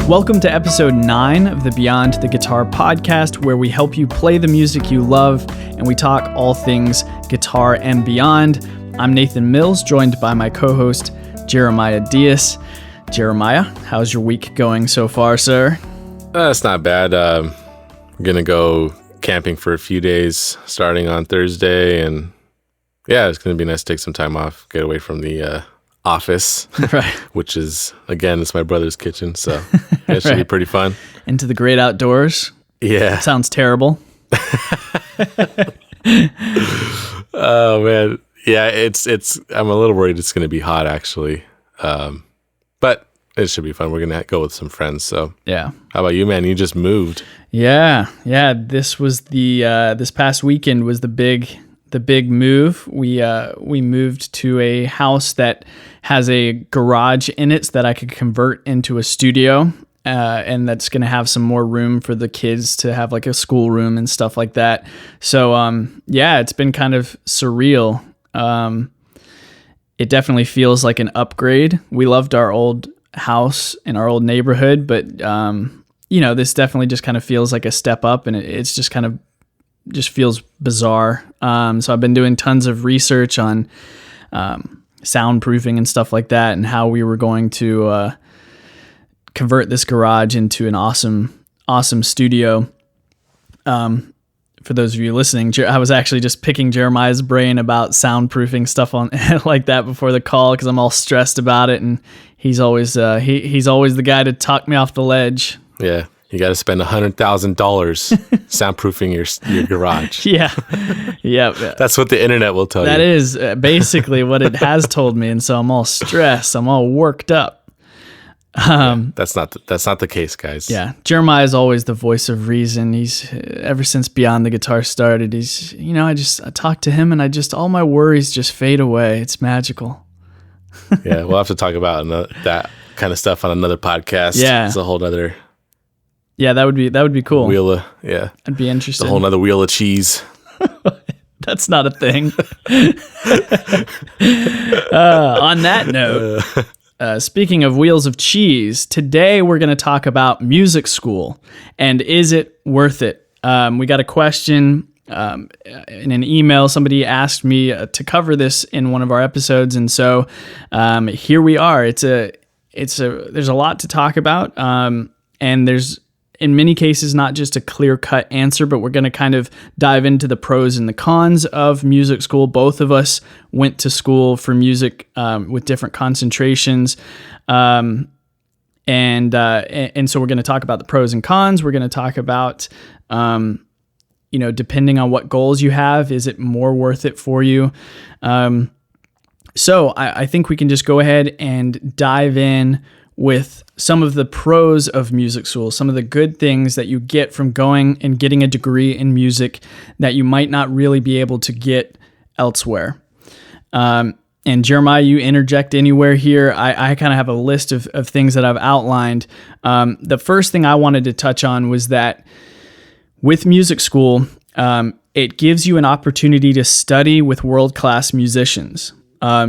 Welcome to episode 9 of the Beyond the Guitar podcast, where we help you play the music you love and we talk all things guitar and beyond. I'm Nathan Mills, joined by my co-host Jeremiah Diaz. Jeremiah, how's your week going so far, sir? It's not bad. I'm going to go camping for a few days starting on Thursday, and yeah, it's going to be nice to take some time off, get away from the office, right? Which is, again, it's my brother's kitchen, so it should be pretty fun. Into the great outdoors. Yeah. Sounds terrible. Oh man, yeah. It's. I'm a little worried it's going to be hot, actually, but it should be fun. We're going to go with some friends. So yeah. How about you, man? You just moved. Yeah. This was this past weekend was the big move. We moved to a house that has a garage in it so that I could convert into a studio, and that's going to have some more room for the kids to have like a school room and stuff like that. So yeah, it's been kind of surreal. It definitely feels like an upgrade. We loved our old house in our old neighborhood, but this definitely just kind of feels like a step up, and it's just kind of just feels bizarre. So I've been doing tons of research on soundproofing and stuff like that, and how we were going to convert this garage into an awesome studio. For those of you listening, I was actually just picking Jeremiah's brain about soundproofing stuff on like that before the call, because I'm all stressed about it, and he's always he's always the guy to talk me off the ledge. Yeah. You got to spend $100,000 soundproofing your garage. Yeah. That's what the internet will tell you. That is basically what it has told me, and so I'm all stressed. I'm all worked up. That's not the case, guys. Yeah, Jeremiah is always the voice of reason. He's ever since Beyond the Guitar started. He's I talk to him, and all my worries just fade away. It's magical. Yeah, we'll have to talk about that kind of stuff on another podcast. Yeah, it's a whole other. Yeah, that would be cool. Yeah. I'd be interested. The whole nother wheel of cheese. That's not a thing. On that note, speaking of wheels of cheese, today we're going to talk about music school, and is it worth it? We got a question in an email. Somebody asked me to cover this in one of our episodes, and so here we are. There's a lot to talk about, and there's, in many cases, not just a clear-cut answer, but we're going to kind of dive into the pros and the cons of music school. Both of us went to school for music with different concentrations, and so we're going to talk about the pros and cons. We're going to talk about, depending on what goals you have, is it more worth it for you? So I think we can just go ahead and dive in with some of the pros of music school, some of the good things that you get from going and getting a degree in music that you might not really be able to get elsewhere. And Jeremiah, you interject anywhere here. I kind of have a list of things that I've outlined. The first thing I wanted to touch on was that with music school, it gives you an opportunity to study with world-class musicians.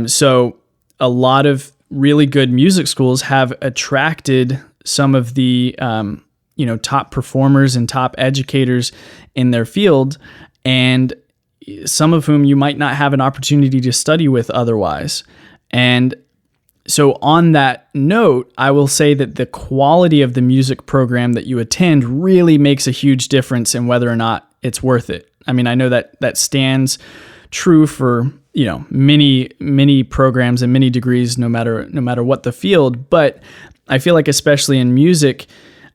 So a lot of really good music schools have attracted some of the top performers and top educators in their field, and some of whom you might not have an opportunity to study with otherwise. And so on that note, I will say that the quality of the music program that you attend really makes a huge difference in whether or not it's worth it. I mean, I know that stands true for many programs and many degrees, no matter what the field. But I feel like, especially in music,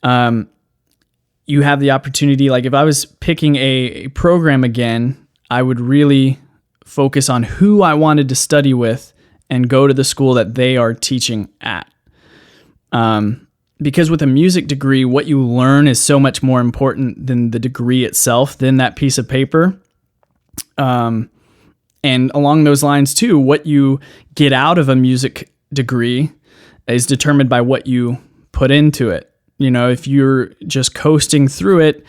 you have the opportunity. Like, if I was picking a program again, I would really focus on who I wanted to study with and go to the school that they are teaching at. Because with a music degree, what you learn is so much more important than the degree itself, than that piece of paper. And along those lines too, what you get out of a music degree is determined by what you put into it. If you're just coasting through it,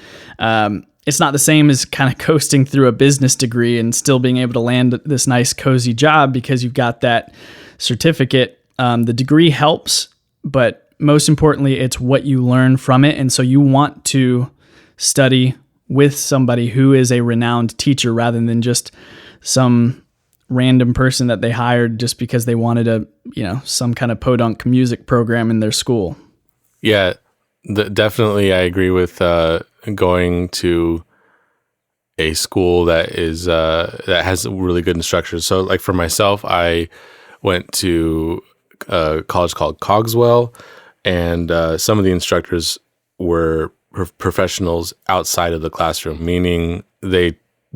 it's not the same as kind of coasting through a business degree and still being able to land this nice cozy job because you've got that certificate. The degree helps, but most importantly, it's what you learn from it. And so you want to study with somebody who is a renowned teacher rather than just some random person that they hired just because they wanted some kind of podunk music program in their school. Yeah, definitely. I agree with going to a school that has really good instructors. So like for myself, I went to a college called Cogswell, and some of the instructors were professionals outside of the classroom, meaning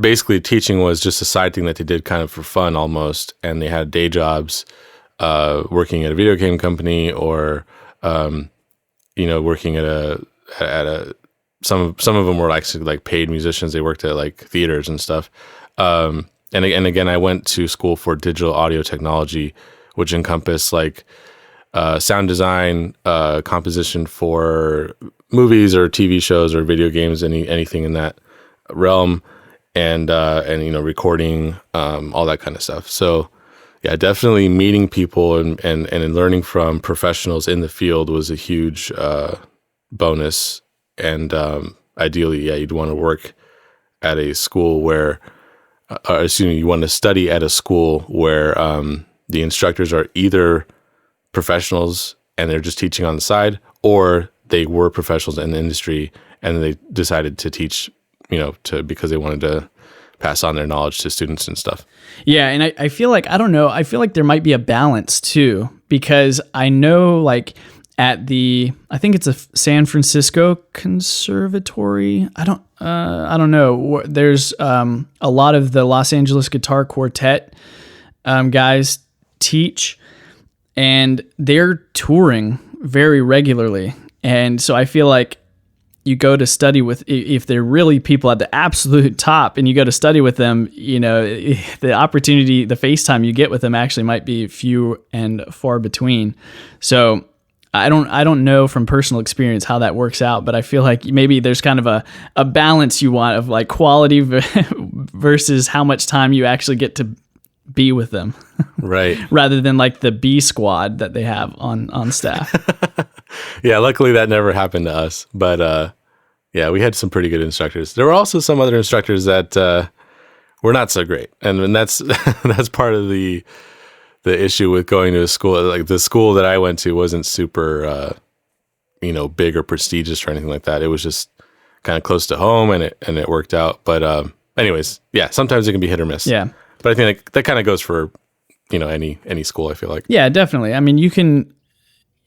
basically teaching was just a side thing that they did kind of for fun almost, and they had day jobs working at a video game company or working at some of them were actually like paid musicians. They worked at like theaters and stuff. And again, I went to school for digital audio technology, which encompassed like sound design, composition for movies or TV shows or video games, anything in that realm. And recording, all that kind of stuff. So yeah, definitely meeting people and learning from professionals in the field was a huge bonus. And ideally, yeah, you'd want to work at a school where, you want to study at a school where the instructors are either professionals and they're just teaching on the side, or they were professionals in the industry and they decided to teach because they wanted to pass on their knowledge to students and stuff. Yeah. And I feel like, I feel like there might be a balance too, because I know like at I think it's a San Francisco Conservatory. I don't know. There's a lot of the Los Angeles Guitar Quartet guys teach, and they're touring very regularly. And so I feel like you go to study with, if they're really people at the absolute top and you go to study with them, the opportunity, the FaceTime you get with them actually might be few and far between. So I don't know from personal experience how that works out, but I feel like maybe there's kind of a balance you want of like quality versus how much time you actually get to be with them. Right. Rather than like the B squad that they have on staff. Yeah, luckily that never happened to us, but yeah, we had some pretty good instructors. There were also some other instructors that were not so great, and that's that's part of the issue with going to a school. Like the school that I went to wasn't super, big or prestigious or anything like that. It was just kind of close to home, and it worked out. But anyways, yeah, sometimes it can be hit or miss. Yeah, but I think that kind of goes for any school. I feel like. Yeah, definitely. I mean, you can.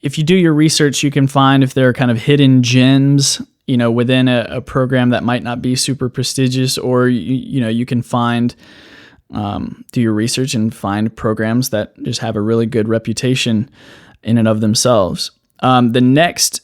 If you do your research, you can find if there are kind of hidden gems, within a program that might not be super prestigious, or, you can find, do your research and find programs that just have a really good reputation in and of themselves. The next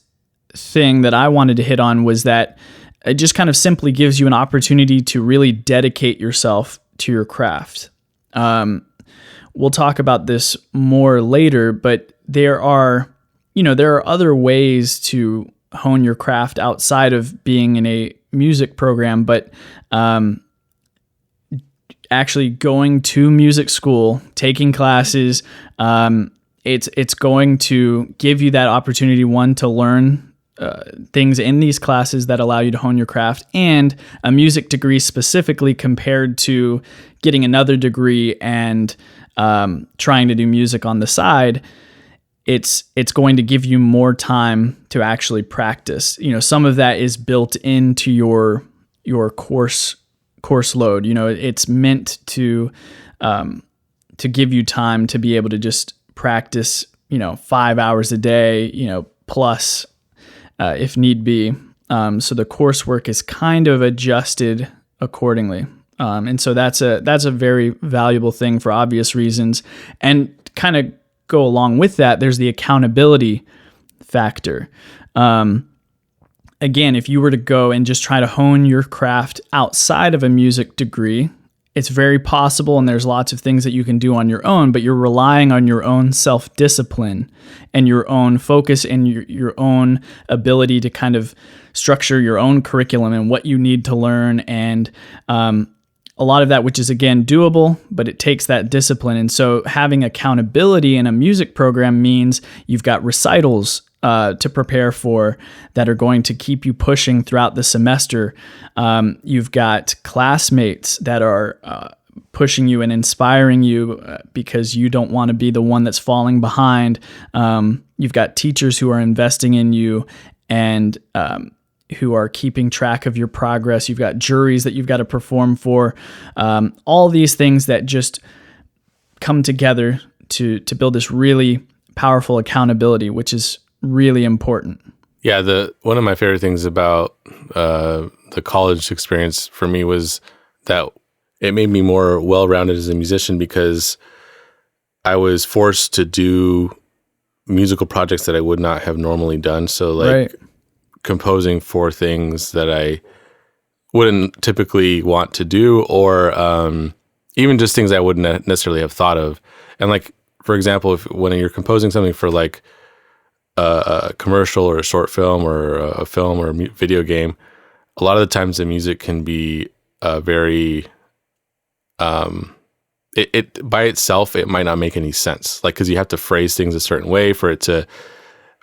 thing that I wanted to hit on was that it just kind of simply gives you an opportunity to really dedicate yourself to your craft. We'll talk about this more later, but there are other ways to hone your craft outside of being in a music program, but actually going to music school, taking classes, it's going to give you that opportunity, one, to learn things in these classes that allow you to hone your craft, and a music degree specifically compared to getting another degree and trying to do music on the side. It's going to give you more time to actually practice. Some of that is built into your course load. It's meant to give you time to be able to just practice, 5 hours a day, plus if need be. So the coursework is kind of adjusted accordingly. And so that's a very valuable thing for obvious reasons. And kind of go along with that, there's the accountability factor. Again, if you were to go and just try to hone your craft outside of a music degree, it's very possible, and there's lots of things that you can do on your own, but you're relying on your own self-discipline and your own focus and your own ability to kind of structure your own curriculum and what you need to learn, and a lot of that, which is, again, doable, but it takes that discipline. And so having accountability in a music program means you've got recitals to prepare for that are going to keep you pushing throughout the semester. You've got classmates that are pushing you and inspiring you because you don't want to be the one that's falling behind. You've got teachers who are investing in you and who are keeping track of your progress. You've got juries that you've got to perform for. All these things that just come together to build this really powerful accountability, which is really important. Yeah, one of my favorite things about the college experience for me was that it made me more well-rounded as a musician because I was forced to do musical projects that I would not have normally done. So like composing for things that I wouldn't typically want to do, or even just things I wouldn't necessarily have thought of. And like, for example, when you're composing something for like a commercial or a short film or a film or a video game, a lot of the times the music can be very it by itself, it might not make any sense. Like, cause you have to phrase things a certain way for it to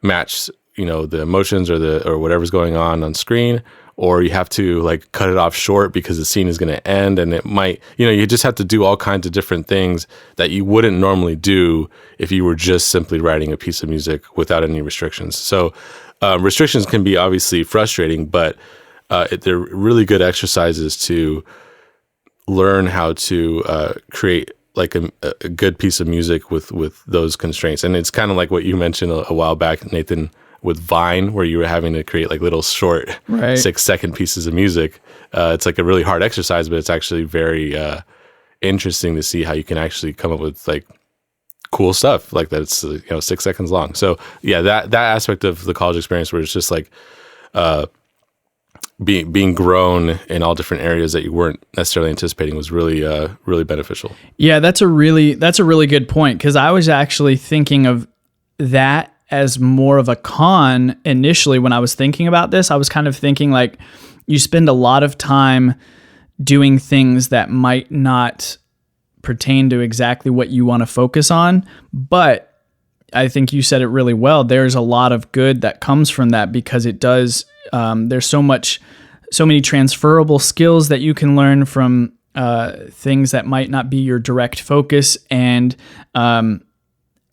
match, the emotions or whatever's going on screen, or you have to like cut it off short because the scene is going to end, and it might, you just have to do all kinds of different things that you wouldn't normally do if you were just simply writing a piece of music without any restrictions. So restrictions can be obviously frustrating, but they're really good exercises to learn how to create like a good piece of music with those constraints. And it's kind of like what you mentioned a while back, Nathan, with Vine, where you were having to create like little short 6-second pieces of music. It's like a really hard exercise, but it's actually very interesting to see how you can actually come up with like cool stuff like that. It's 6 seconds long. So yeah, that aspect of the college experience where it's just like being grown in all different areas that you weren't necessarily anticipating was really really beneficial. Yeah, that's a really good point, because I was actually thinking of that as more of a con initially. When I was thinking about this, I was kind of thinking like you spend a lot of time doing things that might not pertain to exactly what you want to focus on, but I think you said it really well. There's a lot of good that comes from that, because it does. There's so many transferable skills that you can learn from things that might not be your direct focus, and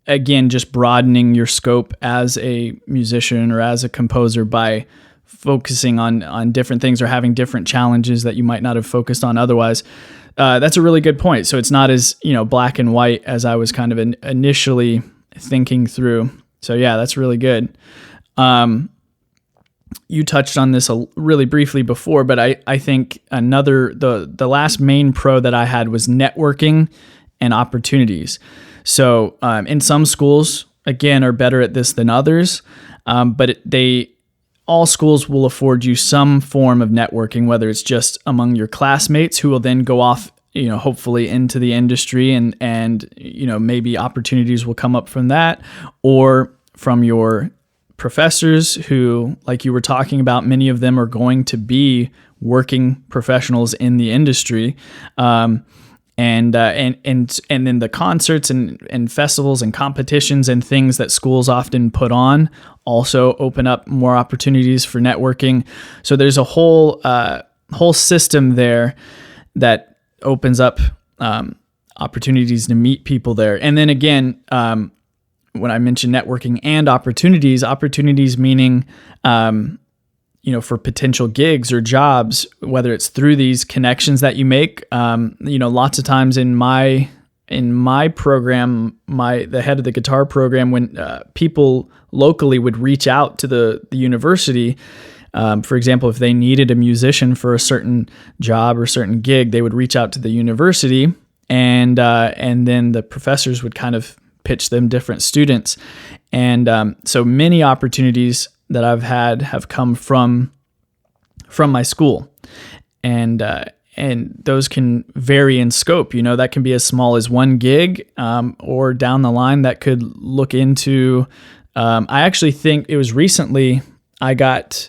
again, just broadening your scope as a musician or as a composer by focusing on different things or having different challenges that you might not have focused on otherwise. That's a really good point. So it's not as black and white as I was kind of initially thinking through. So yeah, that's really good. You touched on this really briefly before, but I think the last main pro that I had was networking and opportunities. So in some schools, again, are better at this than others, but all schools will afford you some form of networking, whether it's just among your classmates who will then go off, hopefully into the industry, and maybe opportunities will come up from that, or from your professors who, like you were talking about, many of them are going to be working professionals in the industry. And then the concerts and festivals and competitions and things that schools often put on also open up more opportunities for networking. So there's a whole system there that opens up opportunities to meet people there. And then again, when I mentioned networking and opportunities meaning for potential gigs or jobs, whether it's through these connections that you make. Lots of times in my program, the head of the guitar program, when people locally would reach out to the university, for example, if they needed a musician for a certain job or certain gig, they would reach out to the university, and then the professors would kind of pitch them different students. And so many opportunities that I've had have come from my school, and those can vary in scope. That can be as small as one gig, or down the line that could look into. I actually think it was recently I got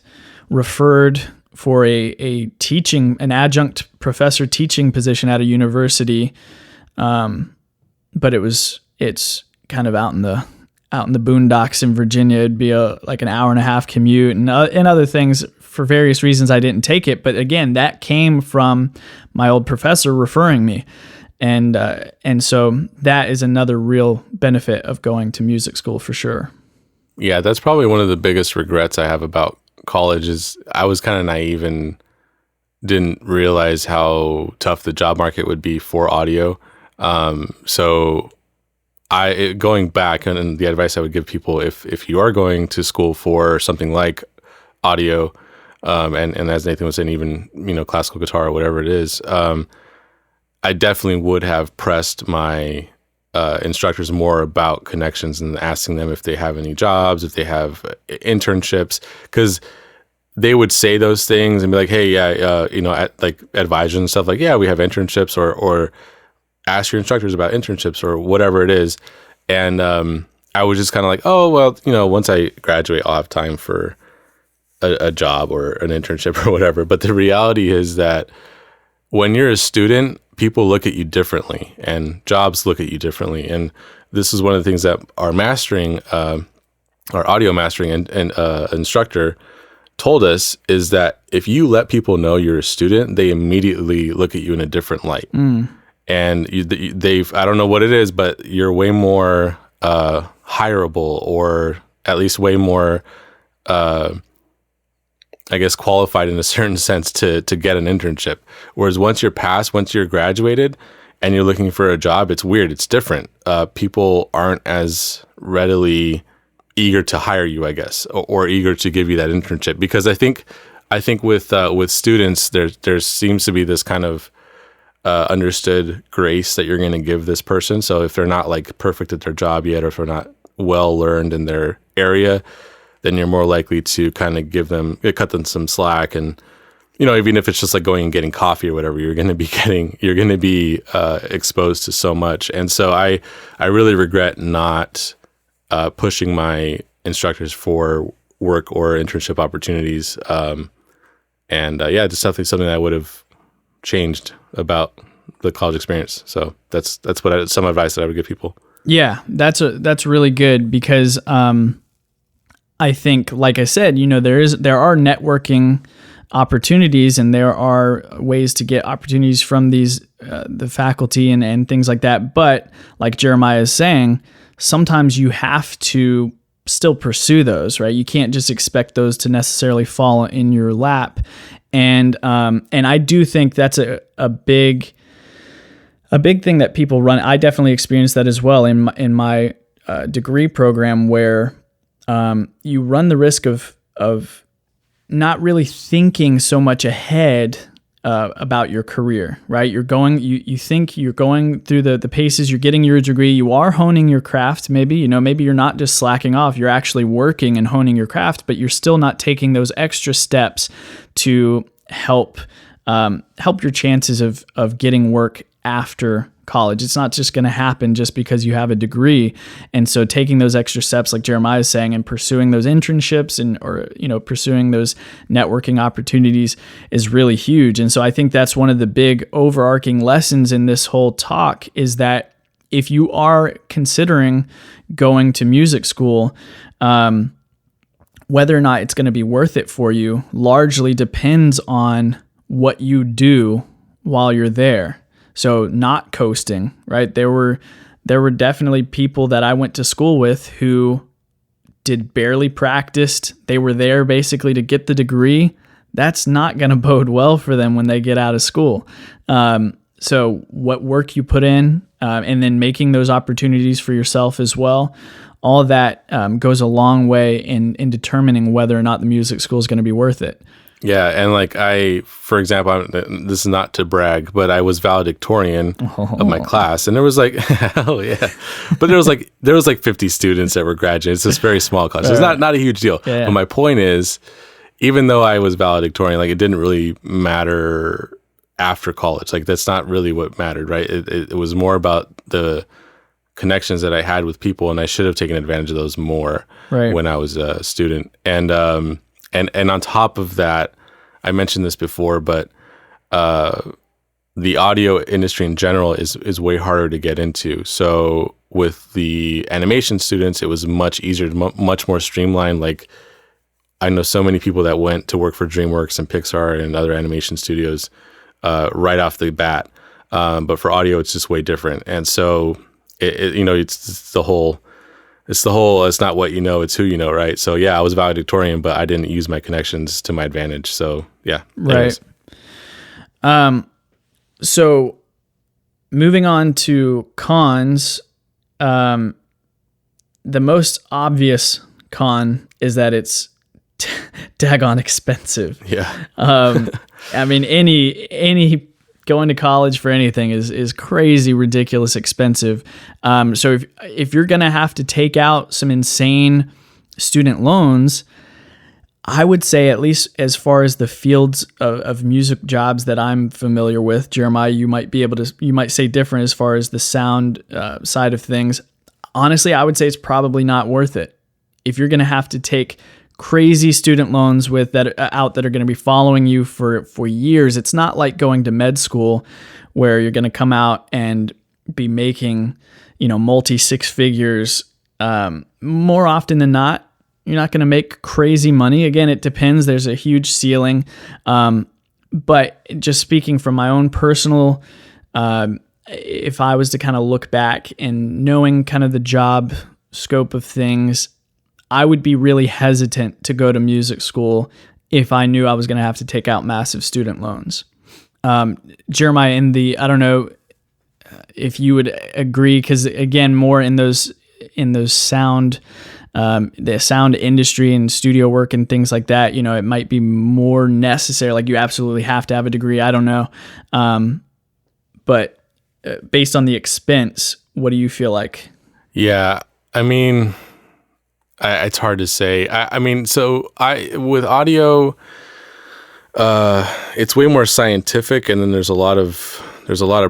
referred for an adjunct professor teaching position at a university, but it's kind of out in out in the boondocks in Virginia, it'd be like an hour and a half commute, and other things. For various reasons, I didn't take it. But again, that came from my old professor referring me. And so that is another real benefit of going to music school for sure. Yeah, that's probably one of the biggest regrets I have about college is I was kind of naive and didn't realize how tough the job market would be for audio. So going back, and the advice I would give people, if you are going to school for something like audio, and as Nathan was saying, even, classical guitar or whatever it is, I definitely would have pressed my instructors more about connections and asking them if they have any jobs, if they have internships, because they would say those things and be like, hey, yeah, advise and stuff like, yeah, we have internships, or ask your instructors about internships or whatever it is. And I was just kind of like, oh, well, once I graduate, I'll have time for a job or an internship or whatever. But the reality is that when you're a student, people look at you differently and jobs look at you differently. And this is one of the things that our audio mastering and instructor told us, is that if you let people know you're a student, they immediately look at you in a different light. And I don't know what it is, but you're way more hireable, or at least way more, I guess, qualified in a certain sense to get an internship. Whereas once you're graduated and you're looking for a job, it's weird. It's different. People aren't as readily eager to hire you, I guess, or eager to give you that internship, because I think with students, there seems to be this kind of understood grace that you're going to give this person. So if they're not like perfect at their job yet, or if they're not well learned in their area, then you're more likely to kind of cut them some slack. And, even if it's just like going and getting coffee or whatever, you're going to be exposed to so much. And so I really regret not pushing my instructors for work or internship opportunities. Just definitely something that I would have changed about the college experience. So that's some advice that I would give people. Yeah, that's really good, because I think, like I said, there are networking opportunities, and there are ways to get opportunities from the faculty and things like that. But like Jeremiah is saying, sometimes you have to still pursue those, right? You can't just expect those to necessarily fall in your lap. And I do think that's a big thing that people run. I definitely experienced that as well in my degree program, where you run the risk of not really thinking so much ahead about your career, right? You think you're going through the paces, you're getting your degree, you are honing your craft. Maybe you're not just slacking off, you're actually working and honing your craft, but you're still not taking those extra steps to help your chances of getting work after college. It's not just going to happen just because you have a degree. And so taking those extra steps, like Jeremiah is saying, and pursuing those internships or pursuing those networking opportunities is really huge. And so I think that's one of the big overarching lessons in this whole talk, is that if you are considering going to music school, whether or not it's going to be worth it for you largely depends on what you do while you're there. So not coasting, right? There were definitely people that I went to school with who did barely practiced. They were there basically to get the degree. That's not going to bode well for them when they get out of school. So what work you put in, and then making those opportunities for yourself as well, all of that goes a long way in determining whether or not the music school is going to be worth it. Yeah, and for example, this is not to brag, but I was valedictorian of my class, and there was like, hell yeah, but there was like 50 students that were graduating. It's this very small class. So it's not a huge deal. Yeah. But my point is, even though I was valedictorian, like, it didn't really matter after college. Like, that's not really what mattered, right? It was more about the connections that I had with people, and I should have taken advantage of those more when I was a student. And on top of that, I mentioned this before, but the audio industry in general is way harder to get into. So with the animation students, it was much easier, much more streamlined. Like, I know so many people that went to work for DreamWorks and Pixar and other animation studios right off the bat. But for audio, it's just way different. And so, it's not what you know, it's who you know, right? So yeah, I was valedictorian, but I didn't use my connections to my advantage. So yeah. Right. So moving on to cons, the most obvious con is that it's daggone expensive. Yeah. I mean, any going to college for anything is crazy, ridiculous expensive. So if you're going to have to take out some insane student loans, I would say, at least as far as the fields of music jobs that I'm familiar with, Jeremiah, you might say different as far as the sound side of things. Honestly, I would say it's probably not worth it. If you're going to have to take crazy student loans that are going to be following you for years, it's not like going to med school where you're going to come out and be making, multi six figures. More often than not, you're not going to make crazy money. Again, it depends. There's a huge ceiling. But just speaking from my own personal, if I was to kind of look back and knowing kind of the job scope of things, I would be really hesitant to go to music school if I knew I was going to have to take out massive student loans. Jeremiah, I don't know if you would agree, because again, more in those sound, the sound industry and studio work and things like that, it might be more necessary. Like, you absolutely have to have a degree. I don't know. But based on the expense, what do you feel like? Yeah. I mean, it's hard to say. With audio, it's way more scientific, and then there's a lot of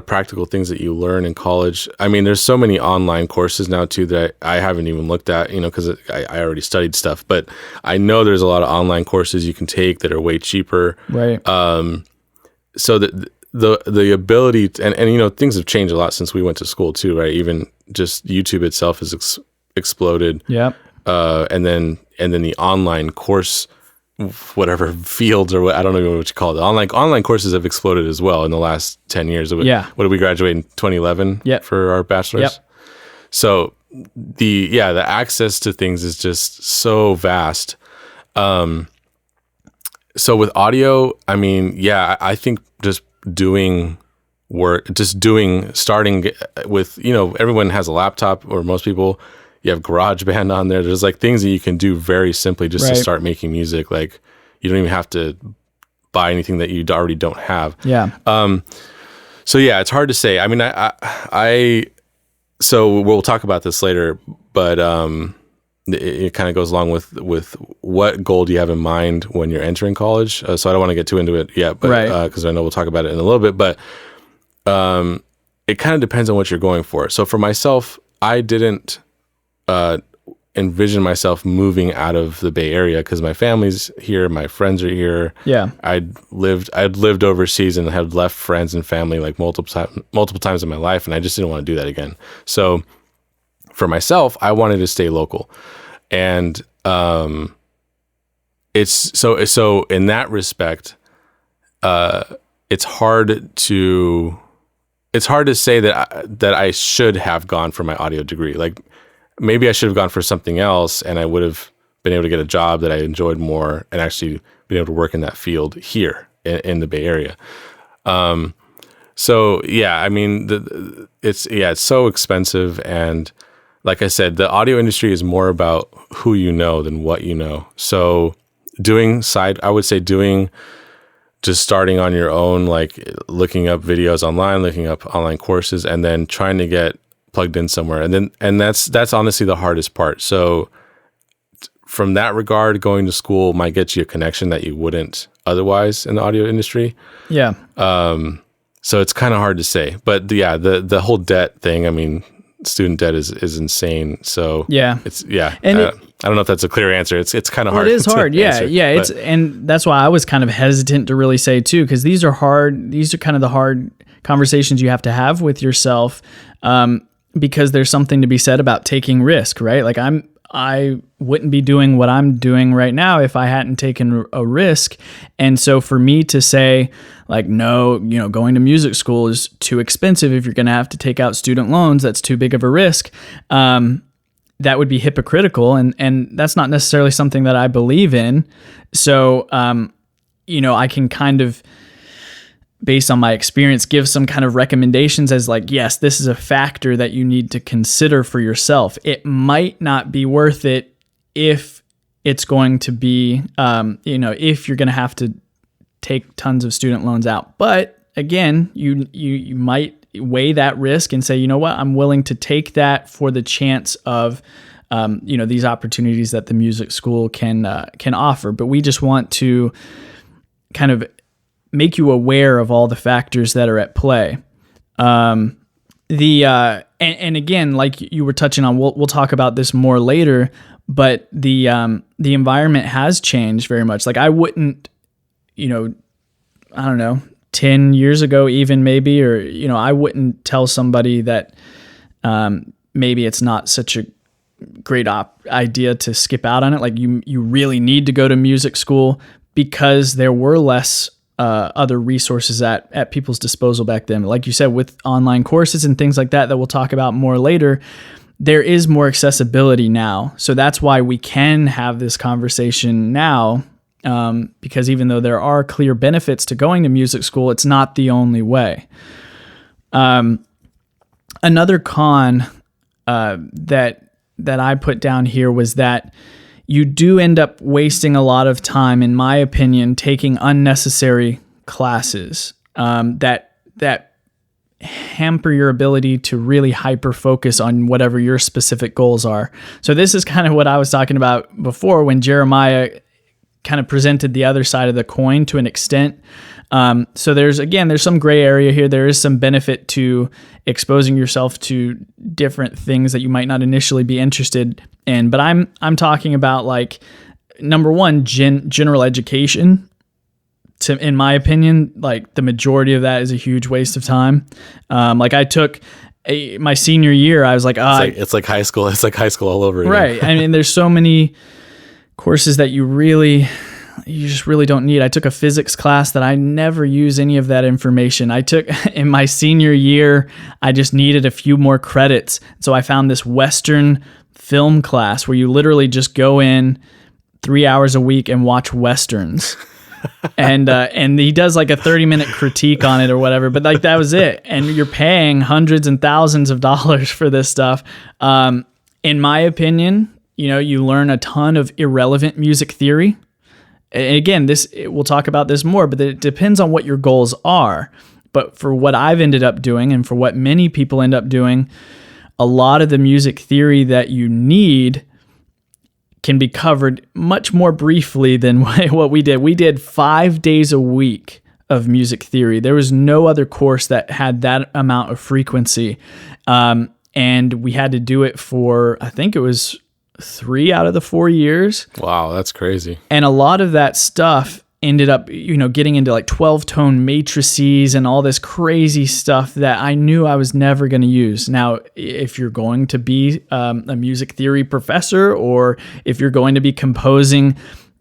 practical things that you learn in college. I mean, there's so many online courses now too that I haven't even looked at, because I already studied stuff. But I know there's a lot of online courses you can take that are way cheaper. Right. So the ability and things have changed a lot since we went to school too, right? Even just YouTube itself has exploded. Yep. And then the online course, whatever fields or what, I don't know what you call it. Online courses have exploded as well in the last 10 years. Yeah. What did we graduate in 2011 for our bachelor's? Yep. So the access to things is just so vast. So with audio, I mean, I think just doing work, starting with, everyone has a laptop, or most people. You have GarageBand on there. There's like things that you can do very simply just to start making music. Like, you don't even have to buy anything that you already don't have. Yeah. So yeah, it's hard to say. I mean, so we'll talk about this later, but it kind of goes along with what goal do you have in mind when you're entering college. So I don't want to get too into it yet, but because I know we'll talk about it in a little bit. But it kind of depends on what you're going for. So for myself, I didn't envision myself moving out of the Bay Area because my family's here, my friends are here. Yeah, I'd lived overseas and had left friends and family like multiple times in my life, and I just didn't want to do that again. So for myself, I wanted to stay local, and it's so in that respect, it's hard to say that I should have gone for my audio degree. Like, maybe I should have gone for something else, and I would have been able to get a job that I enjoyed more and actually been able to work in that field here in the Bay Area. So yeah, I mean, it's so expensive, and like I said, the audio industry is more about who you know than what you know. So I would say just starting on your own, like looking up videos online, looking up online courses, and then trying to get plugged in somewhere. And that's honestly the hardest part. So from that regard, going to school might get you a connection that you wouldn't otherwise in the audio industry. Yeah. So it's kind of hard to say, but the whole debt thing, I mean, student debt is insane. So yeah, and I don't know if that's a clear answer. It's kind of hard. It is hard. Yeah. Answer, And that's why I was kind of hesitant to really say too, because these are hard. These are kind of the hard conversations you have to have with yourself. because there's something to be said about taking risk, right? Like I wouldn't be doing what I'm doing right now if I hadn't taken a risk. And so for me to say like, no, going to music school is too expensive. If you're going to have to take out student loans, that's too big of a risk. That would be hypocritical. And that's not necessarily something that I believe in. So, I can kind of, based on my experience, give some kind of recommendations as like, yes, this is a factor that you need to consider for yourself. It might not be worth it if it's going to be, if you're going to have to take tons of student loans out. But again, you might weigh that risk and say, you know what, I'm willing to take that for the chance of, these opportunities that the music school can offer. But we just want to kind of make you aware of all the factors that are at play. And again, like you were touching on, we'll talk about this more later, but the environment has changed very much. Like I wouldn't, I don't know, 10 years ago, even maybe, or, I wouldn't tell somebody that, maybe it's not such a great idea to skip out on it. Like you really need to go to music school, because there were less other resources at people's disposal back then. Like you said, with online courses and things like that we'll talk about more later, there is more accessibility now. So that's why we can have this conversation now, because even though there are clear benefits to going to music school, it's not the only way. Another con that I put down here was that you do end up wasting a lot of time, in my opinion, taking unnecessary classes that hamper your ability to really hyper focus on whatever your specific goals are. So this is kind of what I was talking about before when Jeremiah kind of presented the other side of the coin to an extent. So there's some gray area here. There is some benefit to exposing yourself to different things that you might not initially be interested in. But I'm talking about, like, number one, general education. In my opinion, like, the majority of that is a huge waste of time. Like I took my senior year, I was like, it's like high school. It's like high school all over again. Right. I mean, there's so many courses that you just really don't need. I took a physics class that I never use any of that information. I took in my senior year, I just needed a few more credits. So I found this Western film class where you literally just go in 3 hours a week and watch Westerns. And he does like a 30-minute critique on it or whatever, but like that was it. And you're paying hundreds and thousands of dollars for this stuff. In my opinion, you learn a ton of irrelevant music theory. And again, we'll talk about this more, but it depends on what your goals are. But for what I've ended up doing, and for what many people end up doing, a lot of the music theory that you need can be covered much more briefly than what we did. We did 5 days a week of music theory. There was no other course that had that amount of frequency. And we had to do it for, I think it was 3 out of the 4 years. Wow, that's crazy. And a lot of that stuff ended up, getting into like 12-tone matrices and all this crazy stuff that I knew I was never going to use. Now, if you're going to be a music theory professor, or if you're going to be composing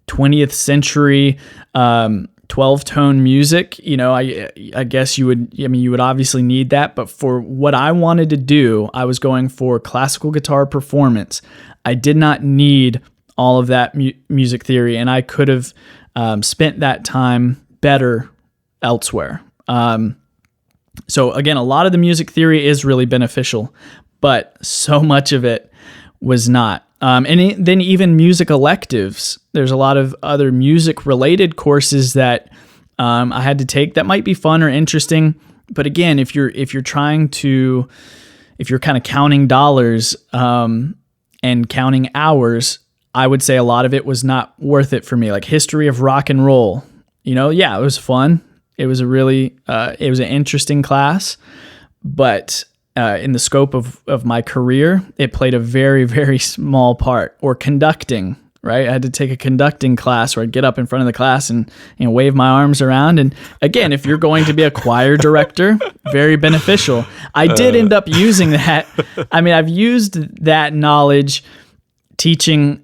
20th century 12-tone music, I guess you would obviously need that. But for what I wanted to do, I was going for classical guitar performance. I did not need all of that music theory, and I could have spent that time better elsewhere. So again, a lot of the music theory is really beneficial, but so much of it was not. Then even music electives, there's a lot of other music-related courses that I had to take that might be fun or interesting. But again, if you're kind of counting dollars and counting hours, I would say a lot of it was not worth it for me. Like history of rock and roll, it was fun. It was it was an interesting class, but in the scope of my career, it played a very, very small part. Or conducting, right? I had to take a conducting class where I'd get up in front of the class and wave my arms around. And again, if you're going to be a choir director, very beneficial. I did end up using that. I mean, I've used that knowledge teaching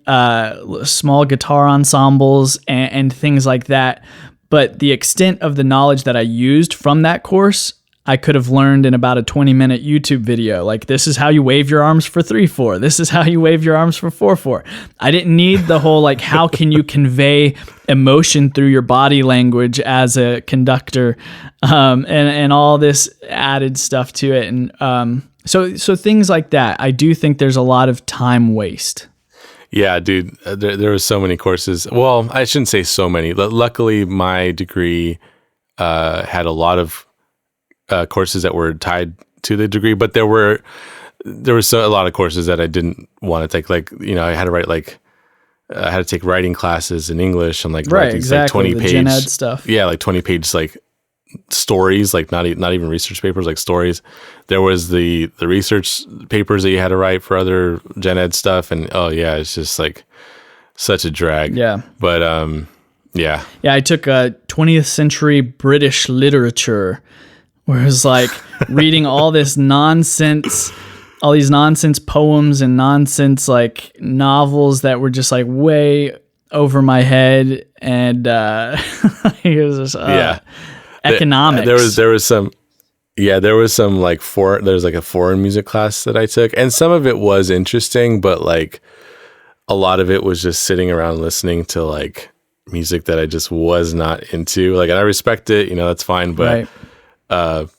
small guitar ensembles and things like that. But the extent of the knowledge that I used from that course, I could have learned in about a 20-minute YouTube video. Like, this is how you wave your arms for 3/4. This is how you wave your arms for 4/4. I didn't need the whole, like, how can you convey emotion through your body language as a conductor, and all this added stuff to it. And so things like that. I do think there's a lot of time waste. Yeah, dude, there was so many courses. Well, I shouldn't say so many. Luckily, my degree had a lot of courses that were tied to the degree, but there were a lot of courses that I didn't want to take. Like, I had to write I had to take writing classes in English and write these 20-page gen ed stuff. Yeah, 20-page stories, not even research papers, stories. There was the research papers that you had to write for other gen ed stuff, and it's just such a drag. Yeah. But yeah. Yeah, I took 20th century British literature, where it was reading all this nonsense, all these nonsense poems and nonsense novels that were just way over my head, and it was just economics. There was some a foreign music class that I took, and some of it was interesting, but a lot of it was just sitting around listening to music that I just was not into. And I respect it, that's fine, but right.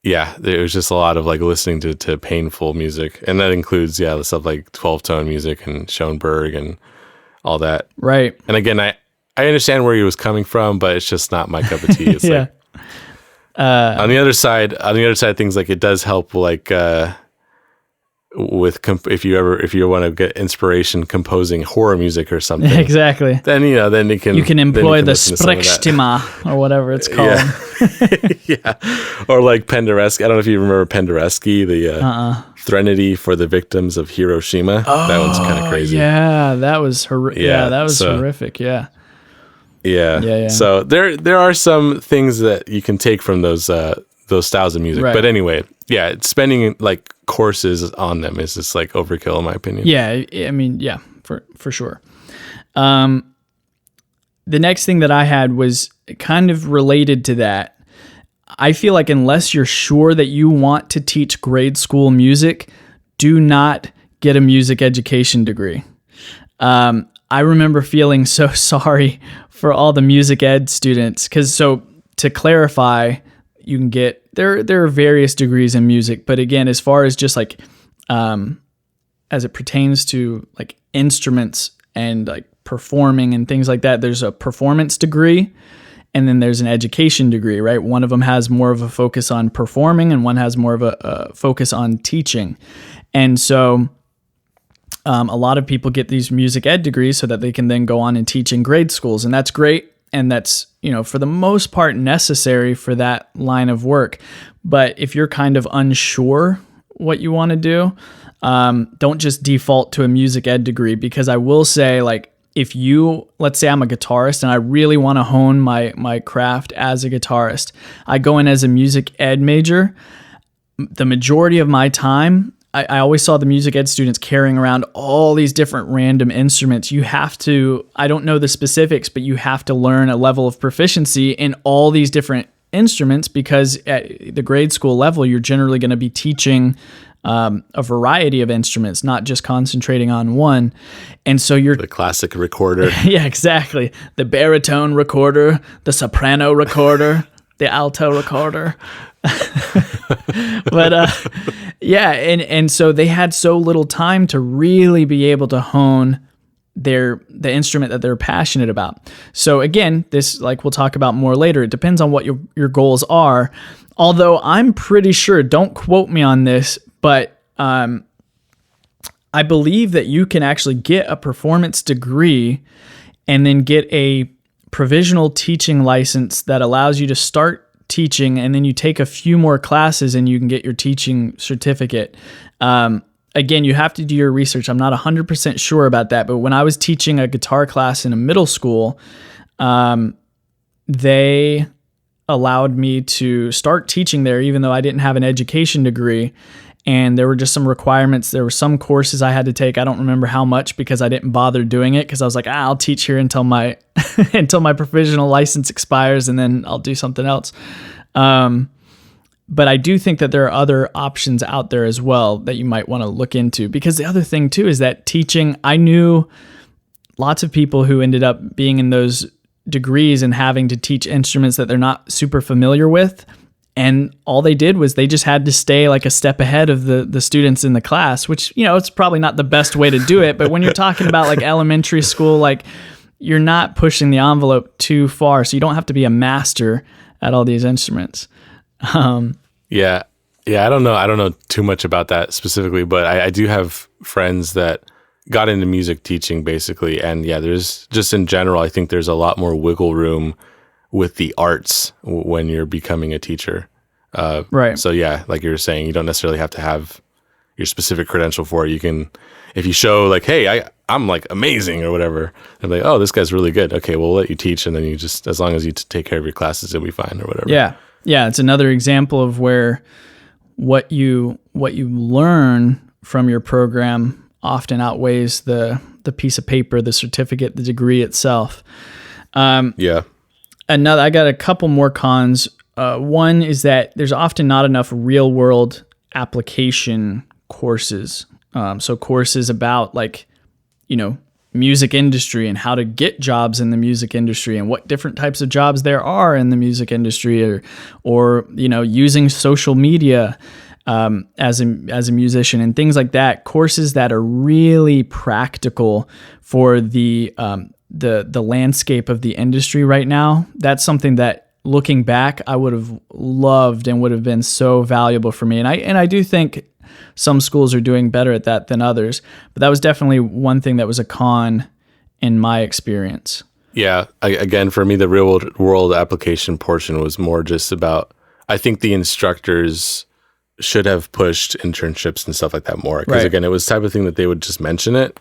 There was just a lot of listening to painful music, and that includes the stuff 12-tone music and Schoenberg and all that. Right. And again, I understand where he was coming from, but it's just not my cup of tea. It's yeah. On the other side of things, it does help with if you want to get inspiration composing horror music or something. Exactly. Then then you can employ the Sprechstimme or whatever it's called. Yeah. Or Penderecki. I don't know if you remember Penderecki, the Threnody for the Victims of Hiroshima. That one's kind of crazy. Yeah, that was horrific. Yeah. Yeah. So there are some things that you can take from those styles of music. Right. But anyway, spending courses on them is just overkill in my opinion. Yeah, I mean, yeah, for sure. The next thing that I had was kind of related to that. I feel unless you're sure that you want to teach grade school music, do not get a music education degree. I remember feeling so sorry for all the music ed students, because to clarify, you can get there are various degrees in music, but again, as far as just as it pertains to instruments and performing and things like that, there's a performance degree and then there's an education degree, right? One of them has more of a focus on performing and one has more of a focus on teaching. And so a lot of people get these music ed degrees so that they can then go on and teach in grade schools, and that's great. And that's, for the most part necessary for that line of work. But if you're kind of unsure what you want to do, don't just default to a music ed degree, because I will say, if let's say I'm a guitarist and I really want to hone my craft as a guitarist, I go in as a music ed major. The majority of my time, I always saw the music ed students carrying around all these different random instruments. You have to, I don't know the specifics, but you have to learn a level of proficiency in all these different instruments, because at the grade school level, you're generally going to be teaching a variety of instruments, not just concentrating on one. And so you're the classic recorder. Yeah, exactly. The baritone recorder, the soprano recorder, the alto recorder. But and so they had so little time to really be able to hone the instrument that they're passionate about. So again, this, we'll talk about more later, it depends on what your goals are. Although I'm pretty sure, don't quote me on this, but I believe that you can actually get a performance degree and then get a provisional teaching license that allows you to start teaching, and then you take a few more classes and you can get your teaching certificate. again, you have to do your research. I'm not 100% sure about that, but when I was teaching a guitar class in a middle school, they allowed me to start teaching there, even though I didn't have an education degree. And there were just some requirements. There were some courses I had to take. I don't remember how much because I didn't bother doing it because I was like, I'll teach here until my until my provisional license expires, and then I'll do something else. But I do think that there are other options out there as well that you might want to look into, because the other thing too is that teaching, I knew lots of people who ended up being in those degrees and having to teach instruments that they're not super familiar with. And all they did was they just had to stay like a step ahead of the students in the class, which, it's probably not the best way to do it. But when you're talking about like elementary school, like you're not pushing the envelope too far. So you don't have to be a master at all these instruments. Yeah. I don't know too much about that specifically, but I do have friends that got into music teaching basically. And yeah, there's just in general, I think there's a lot more wiggle room with the arts when you're becoming a teacher. Right. So yeah, like you were saying, you don't necessarily have to have your specific credential for it. You can, if you show like, hey, I'm like amazing or whatever, they're like, oh, this guy's really good. Okay, we'll let you teach. And then you just, as long as you take care of your classes, it'll be fine or whatever. Yeah. Yeah. It's another example of where what you learn from your program often outweighs the piece of paper, the certificate, the degree itself. Yeah. I got a couple more cons. One is that there's often not enough real world application courses. So courses about like, music industry and how to get jobs in the music industry and what different types of jobs there are in the music industry, or using social media as a musician and things like that. Courses that are really practical for the landscape of the industry right now. That's something that, looking back, I would have loved and would have been so valuable for me. And I do think some schools are doing better at that than others, but that was definitely one thing that was a con in my experience. Yeah. Again, for me, the real world application portion was more just about, I think the instructors should have pushed internships and stuff like that more. Because again, it was the type of thing that they would just mention it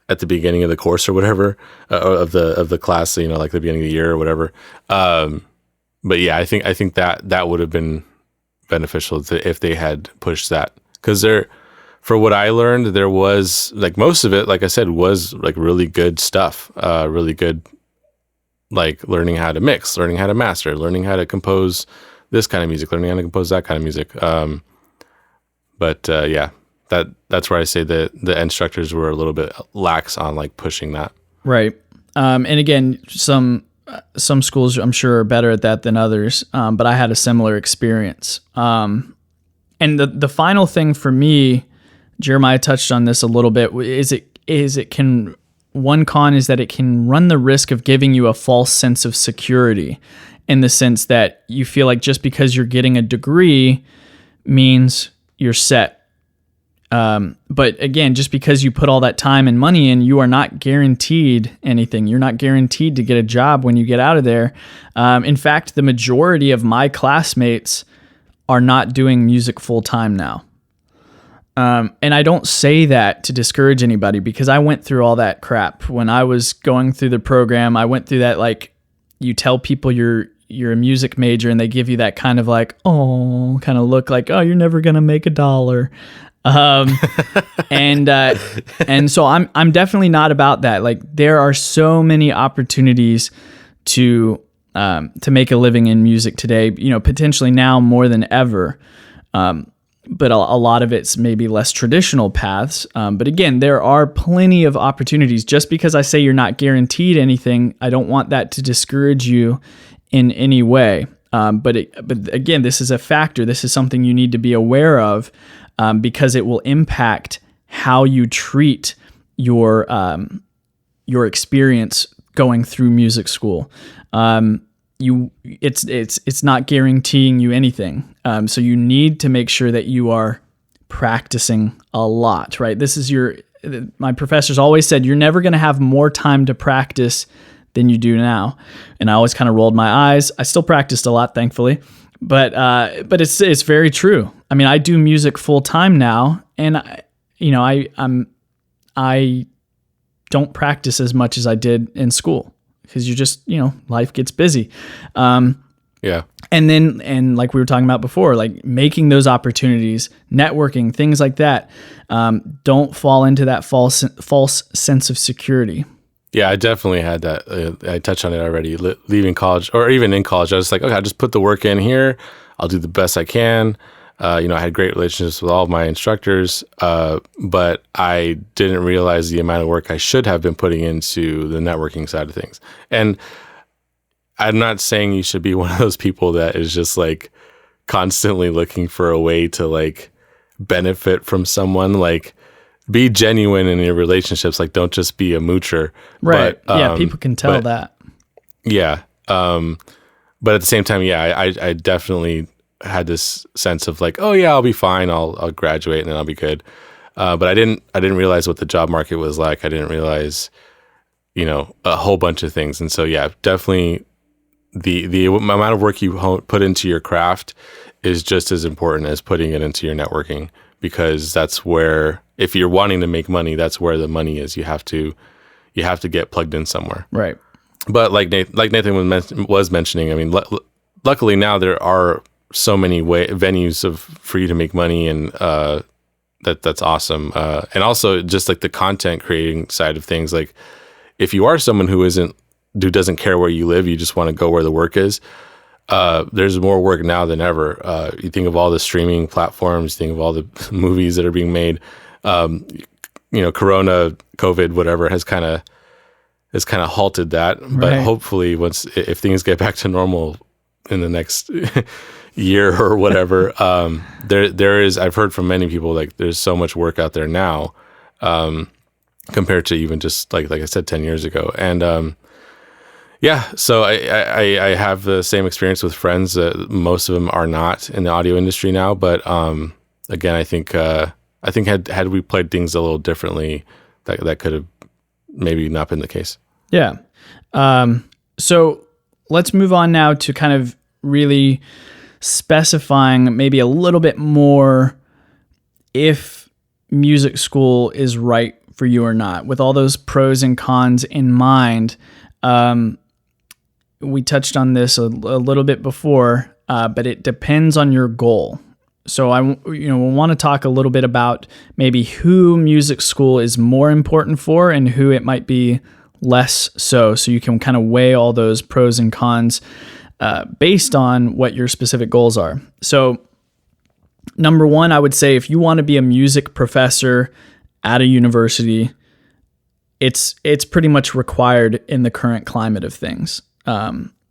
at the beginning of the course or whatever, of the class, like the beginning of the year or whatever. But yeah, I think that would have been beneficial if they had pushed that, because for what I learned, there was like most of it, like I said, was like really good stuff, really good, like learning how to mix, learning how to master, learning how to compose this kind of music, learning how to compose that kind of music. But yeah. That's where I say that the instructors were a little bit lax on like pushing that. Right. And again, some schools I'm sure are better at that than others. But I had a similar experience. And the final thing for me, Jeremiah touched on this a little bit, one con is that it can run the risk of giving you a false sense of security, in the sense that you feel like just because you're getting a degree means you're set. But again, just because you put all that time and money in, you are not guaranteed anything. You're not guaranteed to get a job when you get out of there. In fact, the majority of my classmates are not doing music full time now. And I don't say that to discourage anybody, because I went through all that crap when I was going through the program. I went through that, like, you tell people you're a music major and they give you that kind of like, oh, kind of look like, oh, you're never going to make $1. And so I'm definitely not about that. Like, there are so many opportunities to make a living in music today, potentially now more than ever. But a lot of it's maybe less traditional paths. But again, there are plenty of opportunities. Just because I say you're not guaranteed anything, I don't want that to discourage you in any way. But again, this is a factor. This is something you need to be aware of, because it will impact how you treat your experience going through music school. It's not guaranteeing you anything. So you need to make sure that you are practicing a lot, right? My professors always said, you're never going to have more time to practice than you do now. And I always kind of rolled my eyes. I still practiced a lot, thankfully, but it's very true. I mean, I do music full time now, and I don't practice as much as I did in school because you just, life gets busy. Yeah. And like we were talking about before, like making those opportunities, networking, things like that. Don't fall into that false sense of security. Yeah, I definitely had that. I touched on it already. Leaving college, or even in college, I was like, okay, I'll just put the work in here. I'll do the best I can. I had great relationships with all of my instructors, but I didn't realize the amount of work I should have been putting into the networking side of things. And I'm not saying you should be one of those people that is just like constantly looking for a way to like benefit from someone. Like, be genuine in your relationships. Like, don't just be a moocher. Right. But, people can tell that. Yeah. But at the same time, yeah, I definitely had this sense of like, oh yeah, I'll be fine. I'll graduate and then I'll be good. But I didn't realize what the job market was like. I didn't realize, a whole bunch of things. And so, yeah, definitely the amount of work you put into your craft is just as important as putting it into your networking, because that's where, if you're wanting to make money, that's where the money is. You have to get plugged in somewhere. Right. But like Nathan was mentioning, I mean, luckily now there are so many venues for you to make money, and that's awesome. And also just like the content creating side of things, like if you are someone who doesn't care where you live, you just want to go where the work is. There's more work now than ever. You think of all the streaming platforms, think of all the movies that are being made. Corona, COVID, whatever has kind of halted that. But hopefully, if things get back to normal in the next year or whatever, there is. I've heard from many people, like, there's so much work out there now, compared to even just like I said 10 years ago. And yeah, so I have the same experience with friends. Most of them are not in the audio industry now, but again, I think had we played things a little differently, that could have maybe not been the case. Yeah. So let's move on now to kind of really specifying maybe a little bit more if music school is right for you or not. With all those pros and cons in mind, we touched on this a little bit before, but it depends on your goal. So we want to talk a little bit about maybe who music school is more important for and who it might be less so you can kind of weigh all those pros and cons based on what your specific goals are. So number one, I would say if you want to be a music professor at a university, it's pretty much required in the current climate of things.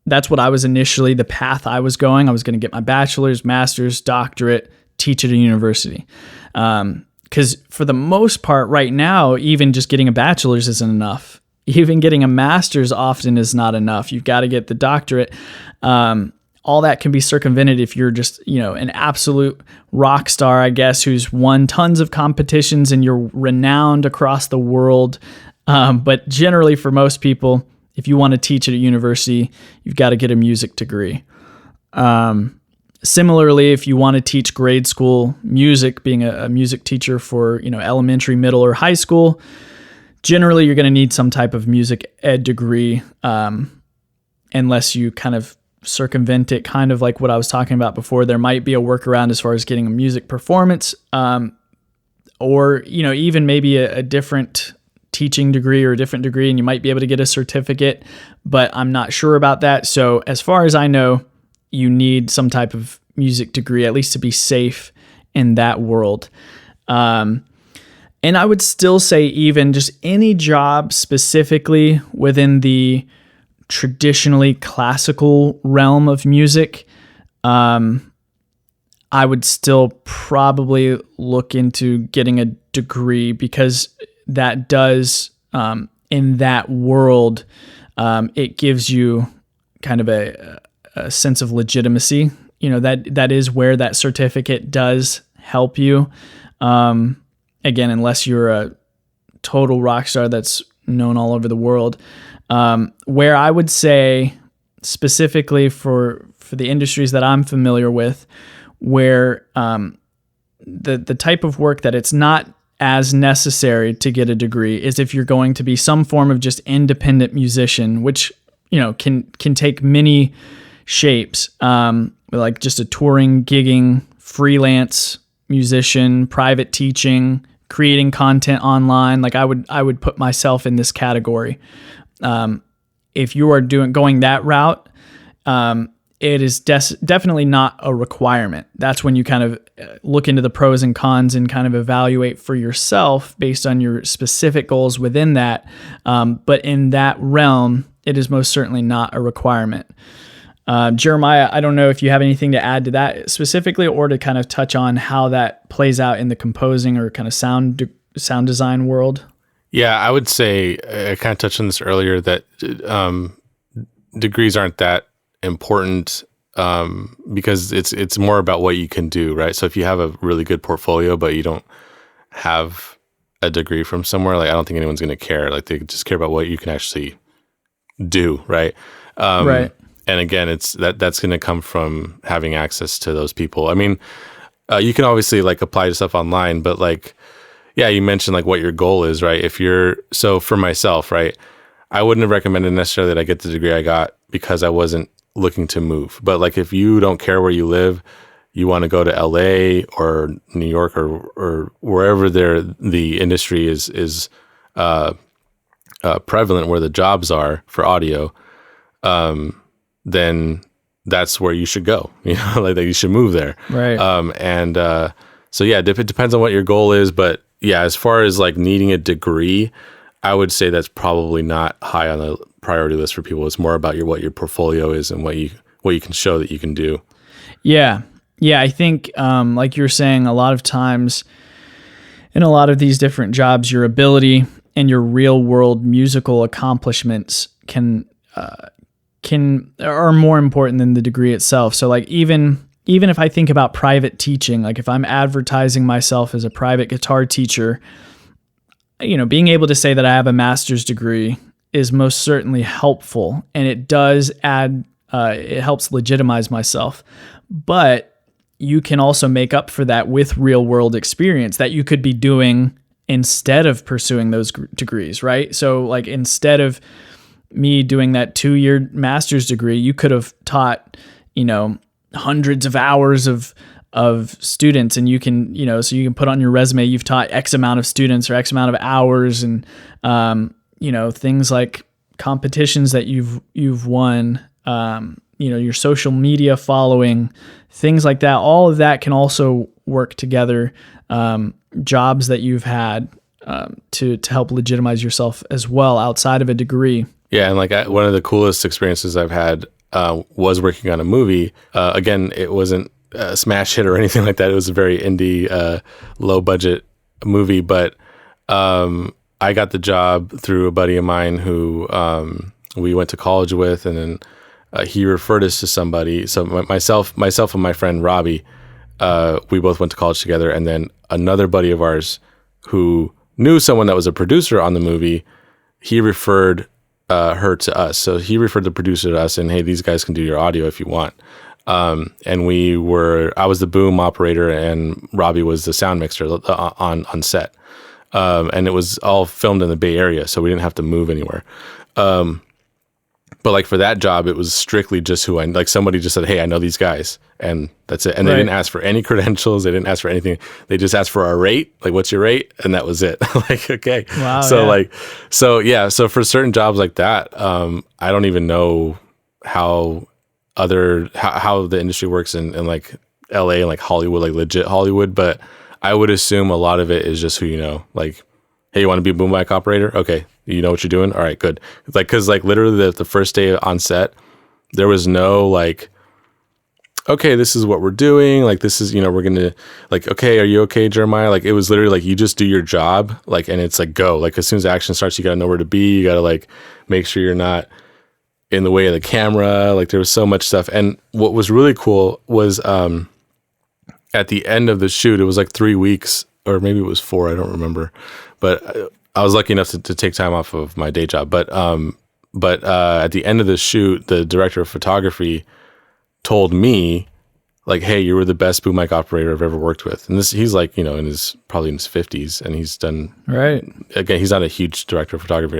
That's what I was initially, the path I was going. I was going to get my bachelor's, master's, doctorate, teach at a university. Because for the most part right now, even just getting a bachelor's isn't enough. Even getting a master's often is not enough. You've got to get the doctorate. All that can be circumvented if you're just, an absolute rock star, I guess, who's won tons of competitions and you're renowned across the world. But generally for most people, if you want to teach at a university, you've got to get a music degree. Similarly, if you want to teach grade school music, being a music teacher for, elementary, middle, or high school, generally you're going to need some type of music ed degree, unless you kind of circumvent it, kind of like what I was talking about before. There might be a workaround as far as getting a music performance, or, even maybe a different teaching degree or a different degree, and you might be able to get a certificate, but I'm not sure about that. So as far as I know, you need some type of music degree, at least to be safe in that world. And I would still say even just any job specifically within the traditionally classical realm of music, I would still probably look into getting a degree, because that does, in that world, it gives you kind of a sense of legitimacy. That is where that certificate does help you. Again, unless you're a total rock star that's known all over the world. Where I would say specifically for the industries that I'm familiar with, where the type of work that it's not as necessary to get a degree is if you're going to be some form of just independent musician, which, can take many shapes, like just a touring, gigging, freelance musician, private teaching, creating content online. Like I would put myself in this category. If you are going that route, it is definitely not a requirement. That's when you kind of look into the pros and cons and kind of evaluate for yourself based on your specific goals within that. But in that realm, it is most certainly not a requirement. Jeremiah, I don't know if you have anything to add to that specifically, or to kind of touch on how that plays out in the composing or kind of sound design world. Yeah, I would say, I kind of touched on this earlier, that degrees aren't that important because it's more about what you can do, right? So if you have a really good portfolio but you don't have a degree from somewhere, like I don't think anyone's going to care. Like they just care about what you can actually do, right? Right. And again, that's going to come from having access to those people. I mean, you can obviously like apply to stuff online, but like, yeah, you mentioned like what your goal is, right? So for myself, right, I wouldn't have recommended necessarily that I get the degree I got because I wasn't looking to move. But like if you don't care where you live, you want to go to LA or New York or wherever the industry is prevalent, where the jobs are for audio, then that's where you should go. Like that you should move there. Right. So yeah, it depends on what your goal is, but yeah, as far as like needing a degree, I would say that's probably not high on the priority list for people. It's more about what your portfolio is and what you can show that you can do. Yeah. I think, like you're saying, a lot of times in a lot of these different jobs, your ability and your real world musical accomplishments are more important than the degree itself. So like even if I think about private teaching, like if I'm advertising myself as a private guitar teacher, being able to say that I have a master's degree is most certainly helpful, and it does add, it helps legitimize myself. But you can also make up for that with real world experience that you could be doing instead of pursuing those degrees, right? So like instead of me doing that 2-year master's degree, you could have taught, hundreds of hours of students, and you can, so you can put on your resume, you've taught X amount of students or X amount of hours, and, things like competitions that you've won, your social media following, things like that. All of that can also work together. Jobs that you've had, to help legitimize yourself as well outside of a degree. Yeah. And like one of the coolest experiences I've had, was working on a movie. Again, it wasn't a smash hit or anything like that. It was a very indie, low budget movie, but I got the job through a buddy of mine who we went to college with, and then he referred us to somebody. So myself and my friend Robbie, we both went to college together, and then another buddy of ours who knew someone that was a producer on the movie, he referred her to us. So he referred the producer to us, and hey, these guys can do your audio if you want. And I was the boom operator, and Robbie was the sound mixer on set. And it was all filmed in the Bay Area, so we didn't have to move anywhere. But like for that job, it was strictly just somebody just said, hey, I know these guys, and that's it. And they didn't ask for any credentials. They didn't ask for anything. They just asked for our rate. Like, what's your rate? And that was it. Like, okay. Wow. So So for certain jobs like that, I don't even know how the industry works in like LA and like Hollywood, like legit Hollywood. But I would assume a lot of it is just who you know. Like, hey, you want to be a boom mic operator? Okay. You know what you're doing? All right, good. Like, cause like literally the first day on set, there was no like, okay, this is what we're doing. Like, this is, we're going to like, okay, are you okay, Jeremiah? Like, it was literally like, you just do your job. Like, and it's like, go. Like, as soon as action starts, you got to know where to be. You got to like, make sure you're not in the way of the camera. Like, there was so much stuff. And what was really cool was, at the end of the shoot, it was like 3 weeks, or maybe it was 4. I don't remember, but I was lucky enough to take time off of my day job. But at the end of the shoot, the director of photography told me like, hey, you were the best boom mic operator I've ever worked with. And he's like, probably in his 50s, and he's done, right. Again, he's not a huge director of photography or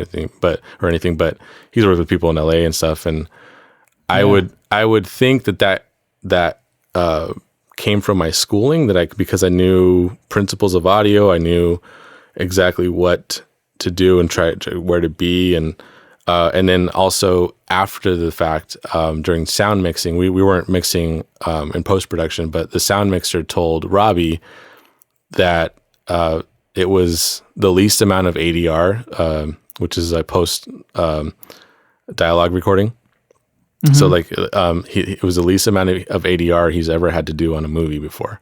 anything, but he's worked with people in LA and stuff. And I would think that came from my schooling, because I knew principles of audio, I knew exactly what to do and where to be. And then also after the fact, during sound mixing, we weren't mixing in post-production, but the sound mixer told Robbie that it was the least amount of ADR, which is a post dialogue recording. Mm-hmm. So it was the least amount of ADR he's ever had to do on a movie before,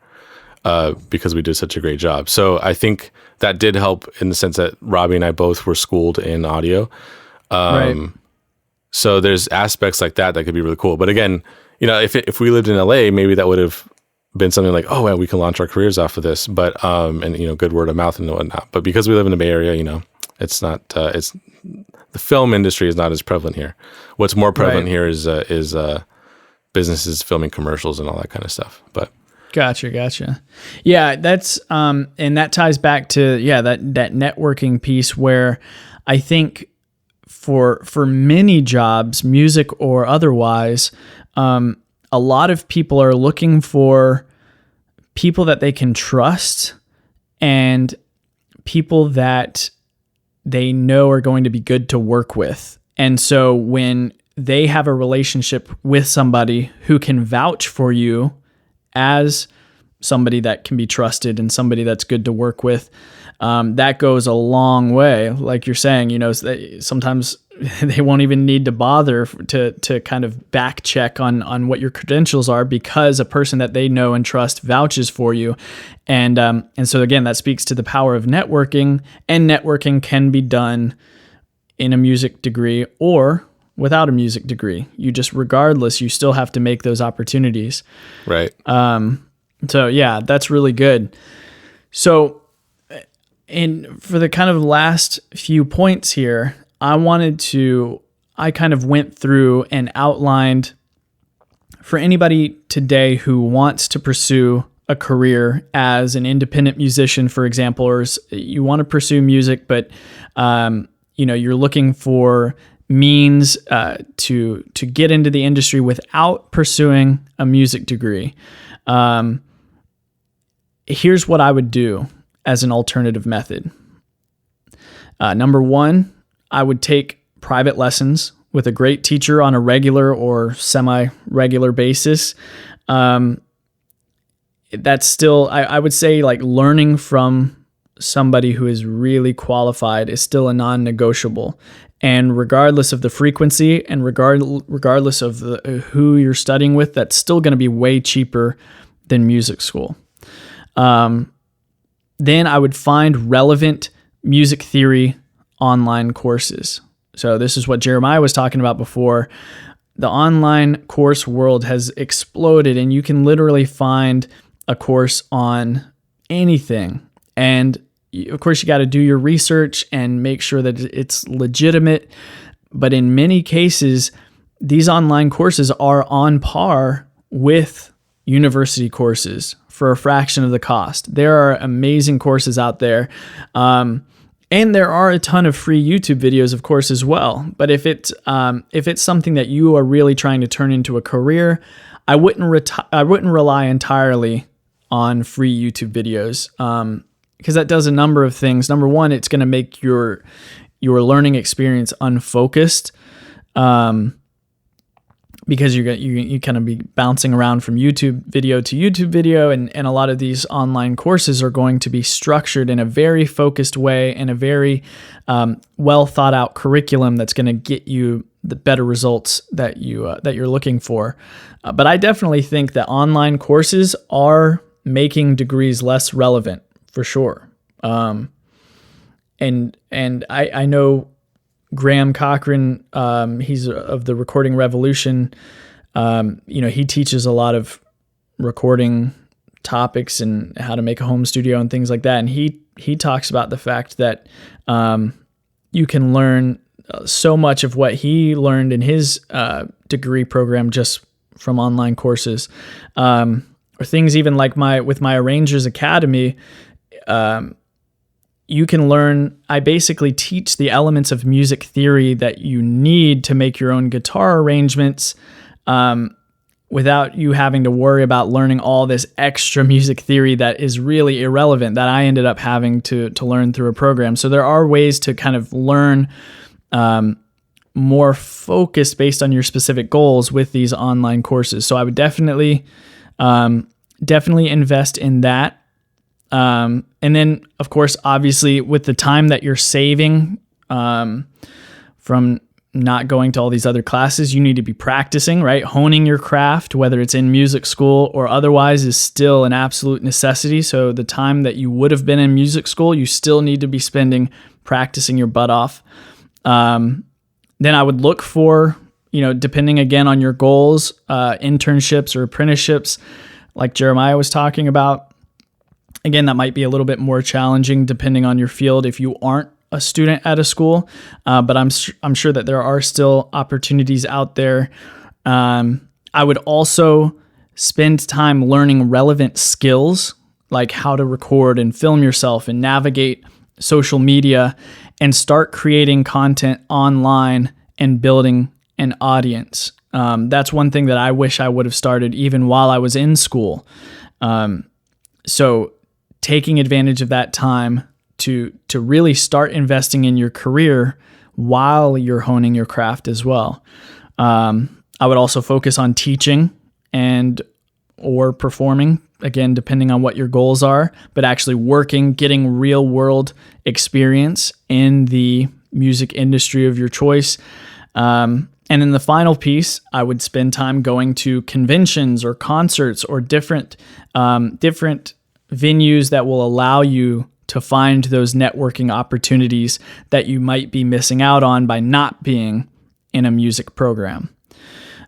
because we did such a great job. So I think that did help in the sense that Robbie and I both were schooled in audio. Right. So there's aspects like that could be really cool. But again, if we lived in LA, maybe that would have been something like, oh, well, we can launch our careers off of this. But good word of mouth and whatnot. But because we live in the Bay Area, it's not. It's the film industry is not as prevalent here. What's more prevalent here is businesses filming commercials and all that kind of stuff. But gotcha. Yeah, that's and that ties back to that networking piece where I think. For many jobs, music or otherwise, a lot of people are looking for people that they can trust and people that they know are going to be good to work with. And so when they have a relationship with somebody who can vouch for you as somebody that can be trusted and somebody that's good to work with, that goes a long way. Like you're saying, sometimes they won't even need to bother to kind of back check on what your credentials are, because a person that they know and trust vouches for you. And so again, that speaks to the power of networking, and networking can be done in a music degree or without a music degree. Regardless, you still have to make those opportunities. Right. So yeah, that's really good. So, and for the kind of last few points here, I kind of went through and outlined for anybody today who wants to pursue a career as an independent musician, for example, or you want to pursue music, but you're looking for means to get into the industry without pursuing a music degree. Here's what I would do as an alternative method. Number one, I would take private lessons with a great teacher on a regular or semi-regular basis. That's still, I would say, like, learning from somebody who is really qualified is still a non-negotiable. And regardless of the frequency and regardless of who you're studying with, that's still going to be way cheaper than music school. Then I would find relevant music theory online courses. So this is what Jeremiah was talking about before. The online course world has exploded, and you can literally find a course on anything. And of course, you got to do your research and make sure that it's legitimate. But in many cases, these online courses are on par with university courses for a fraction of the cost. There are amazing courses out there. And there are a ton of free YouTube videos, of course, as well. But if it's something that you are really trying to turn into a career, I wouldn't rely entirely on free YouTube videos, because that does a number of things. Number one, it's going to make your learning experience unfocused, because you kind of be bouncing around from YouTube video to YouTube video, and a lot of these online courses are going to be structured in a very focused way and a very well thought out curriculum that's going to get you the better results that you're looking for. But I definitely think that online courses are making degrees less relevant for sure. And I know Graham Cochran, he's of the Recording Revolution. He teaches a lot of recording topics and how to make a home studio and things like that. And he talks about the fact that you can learn so much of what he learned in his degree program just from online courses, or things even like with my Arrangers Academy. You can learn. I basically teach the elements of music theory that you need to make your own guitar arrangements, without you having to worry about learning all this extra music theory that is really irrelevant that I ended up having to learn through a program. So there are ways to kind of learn more focused based on your specific goals with these online courses. So I would definitely invest in that. And then, of course, obviously, with the time that you're saving from not going to all these other classes, you need to be practicing, right? Honing your craft, whether it's in music school or otherwise, is still an absolute necessity. So the time that you would have been in music school, you still need to be spending practicing your butt off. Then I would look for, depending again on your goals, internships or apprenticeships, like Jeremiah was talking about. Again, that might be a little bit more challenging depending on your field if you aren't a student at a school, but I'm sure that there are still opportunities out there. I would also spend time learning relevant skills, like how to record and film yourself and navigate social media, and start creating content online and building an audience. That's one thing that I wish I would have started even while I was in school. So taking advantage of that time to really start investing in your career while you're honing your craft as well. I would also focus on teaching or performing, again, depending on what your goals are, but actually working, getting real world experience in the music industry of your choice. And then the final piece, I would spend time going to conventions or concerts or different venues that will allow you to find those networking opportunities that you might be missing out on by not being in a music program.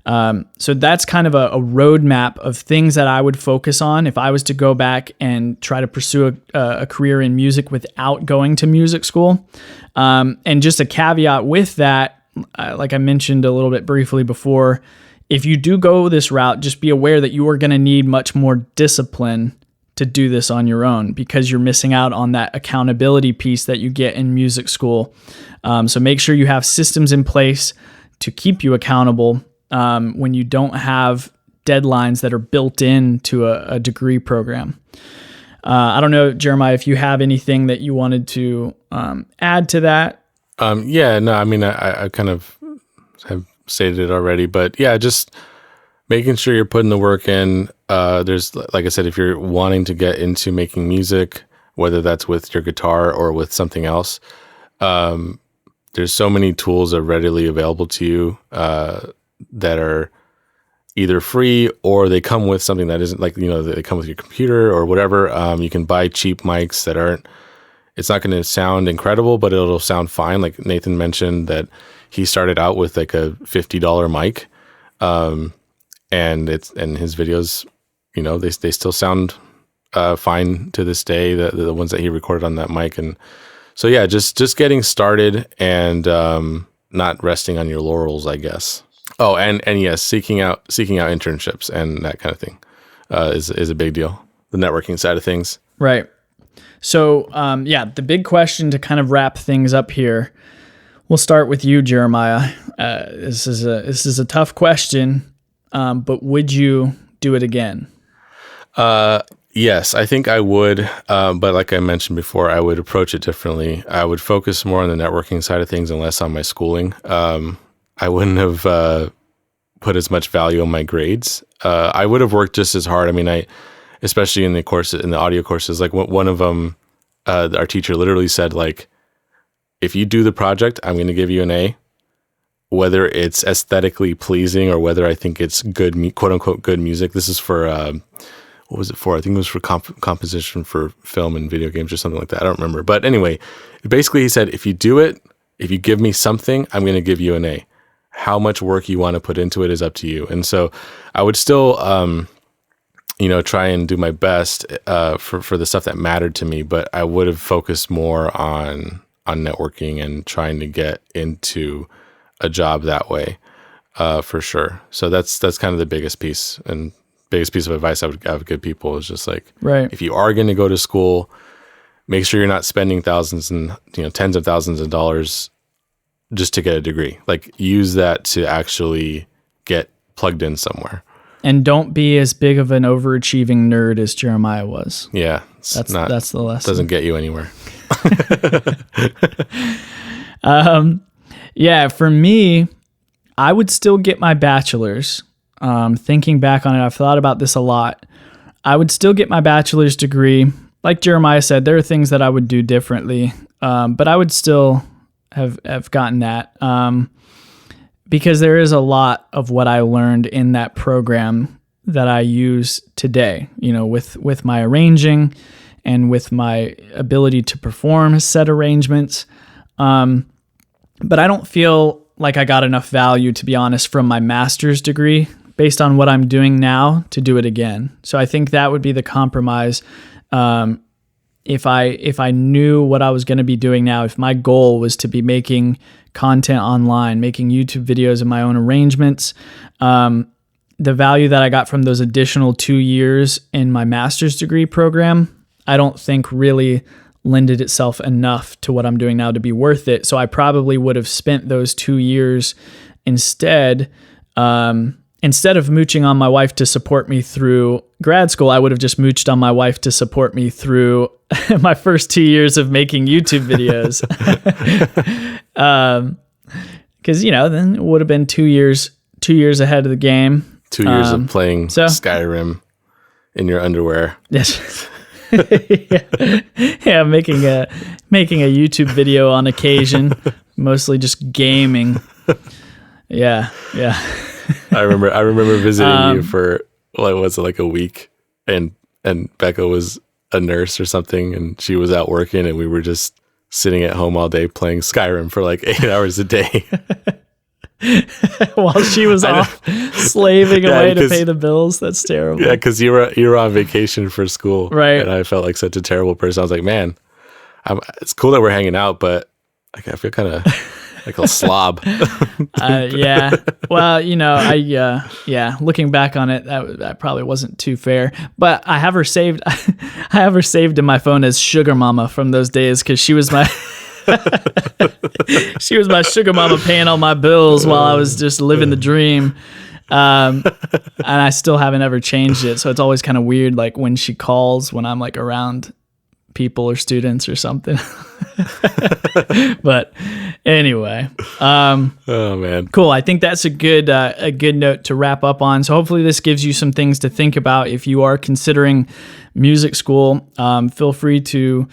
So that's kind of a roadmap of things that I would focus on if I was to go back and try to pursue a career in music without going to music school. And just a caveat with that, like I mentioned a little bit briefly before, if you do go this route, just be aware that you are going to need much more discipline to do this on your own because you're missing out on that accountability piece that you get in music school. So make sure you have systems in place to keep you accountable when you don't have deadlines that are built into a degree program. I don't know, Jeremiah, if you have anything that you wanted to add to that. I kind of have stated it already, but yeah, just making sure you're putting the work in. There's, like I said, if you're wanting to get into making music, whether that's with your guitar or with something else, there's so many tools that are readily available to you that are either free or they come with something that isn't, like, they come with your computer or whatever. You can buy cheap mics that it's not going to sound incredible, but it'll sound fine. Like Nathan mentioned that he started out with like a $50 mic. And his videos, they still sound fine to this day. The ones that he recorded on that mic, and so yeah, just getting started and not resting on your laurels, I guess. Oh, and yes, seeking out internships and that kind of thing is a big deal. The networking side of things, right? So the big question to kind of wrap things up here. We'll start with you, Jeremiah. This is a tough question. But would you do it again? Yes, I think I would. But like I mentioned before, I would approach it differently. I would focus more on the networking side of things and less on my schooling. I wouldn't have put as much value on my grades. I would have worked just as hard. I mean, especially in the audio courses, like one of them, our teacher literally said, like, if you do the project, I'm going to give you an A. Whether it's aesthetically pleasing or whether I think it's good, quote unquote, good music. This is for, what was it for? I think it was for composition for film and video games or something like that. I don't remember. But anyway, basically he said, if you do it, if you give me something, I'm going to give you an A. How much work you want to put into it is up to you. And so I would still, try and do my best for the stuff that mattered to me, but I would have focused more on networking and trying to get into a job that way. for sure. So that's kind of the biggest piece and biggest piece of advice I would give people is just like, right. if you are going to go to school, make sure you're not spending thousands and tens of thousands of dollars just to get a degree. Like use that to actually get plugged in somewhere. And don't be as big of an overachieving nerd as Jeremiah was. Yeah, that's the lesson. Doesn't get you anywhere. Yeah, for me, I would still get my bachelor's. Thinking back on it, I've thought about this a lot. I would still get my bachelor's degree. Like Jeremiah said, there are things that I would do differently, but I would still have gotten that because there is a lot of what I learned in that program that I use today, with my arranging and with my ability to perform set arrangements. But I don't feel like I got enough value, to be honest, from my master's degree based on what I'm doing now to do it again. So I think that would be the compromise. If I knew what I was going to be doing now, if my goal was to be making content online, making YouTube videos of my own arrangements, the value that I got from those additional 2 years in my master's degree program, I don't think really lended itself enough to what I'm doing now to be worth it. So I probably would have spent those 2 years instead of mooching on my wife to support me through grad school. I would have just mooched on my wife to support me through my first 2 years of making YouTube videos. Because, then it would have been 2 years ahead of the game. 2 years of playing Skyrim in your underwear. Yes. yeah, making a YouTube video on occasion, mostly just gaming. Yeah. I remember visiting you for like a week, and Becca was a nurse or something, and she was out working, and we were just sitting at home all day playing Skyrim for like 8 hours a day. While she was off slaving away to pay the bills. That's terrible. Yeah, because you were on vacation for school, right? And I felt like such a terrible person. I was like, man, it's cool that we're hanging out, but I feel kind of like a slob. Yeah. Well, looking back on it, that probably wasn't too fair. But I have her saved. I have her saved in my phone as Sugar Mama from those days because she was my. She was my sugar mama paying all my bills while I was just living the dream. And I still haven't ever changed it. So it's always kind of weird, like when she calls when I'm like around people or students or something. But anyway, oh man, cool. I think that's a good note to wrap up on. So hopefully this gives you some things to think about if you are considering music school. Feel free to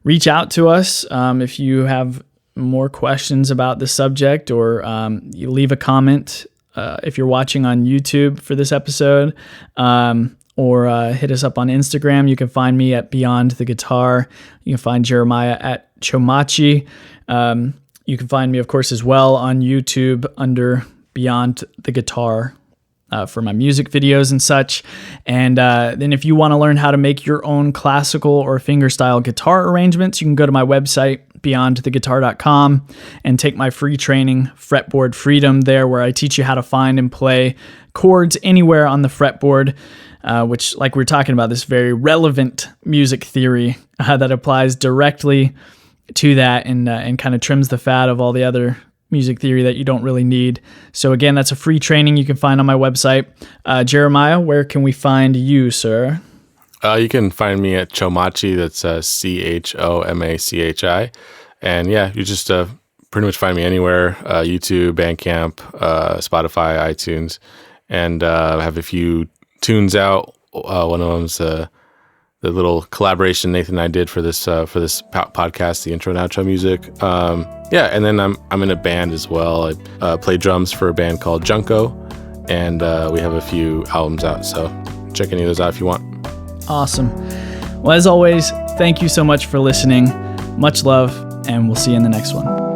reach out to us if you have more questions about the subject, or you leave a comment if you're watching on YouTube for this episode, or hit us up on Instagram. You can find me at Beyond the Guitar. You can find Jeremiah at Chomachi. You can find me, of course, as well on YouTube under Beyond the Guitar for my music videos and such. And then if you want to learn how to make your own classical or fingerstyle guitar arrangements, you can go to my website, beyondtheguitar.com, and take my free training, Fretboard Freedom, there where I teach you how to find and play chords anywhere on the fretboard, which, like we're talking about, this very relevant music theory that applies directly to that and kind of trims the fat of all the other music theory that you don't really need. So again, that's a free training you can find on my website. Jeremiah, where can we find you, sir? You can find me at Chomachi. That's CHOMACHI. And yeah, you just pretty much find me anywhere. YouTube, Bandcamp, Spotify, iTunes. And I have a few tunes out. One of them's the little collaboration Nathan and I did for this podcast, the intro and outro music. And then I'm in a band as well. I play drums for a band called Junko, and we have a few albums out. So check any of those out if you want. Awesome. Well, as always, thank you so much for listening. Much love, and we'll see you in the next one.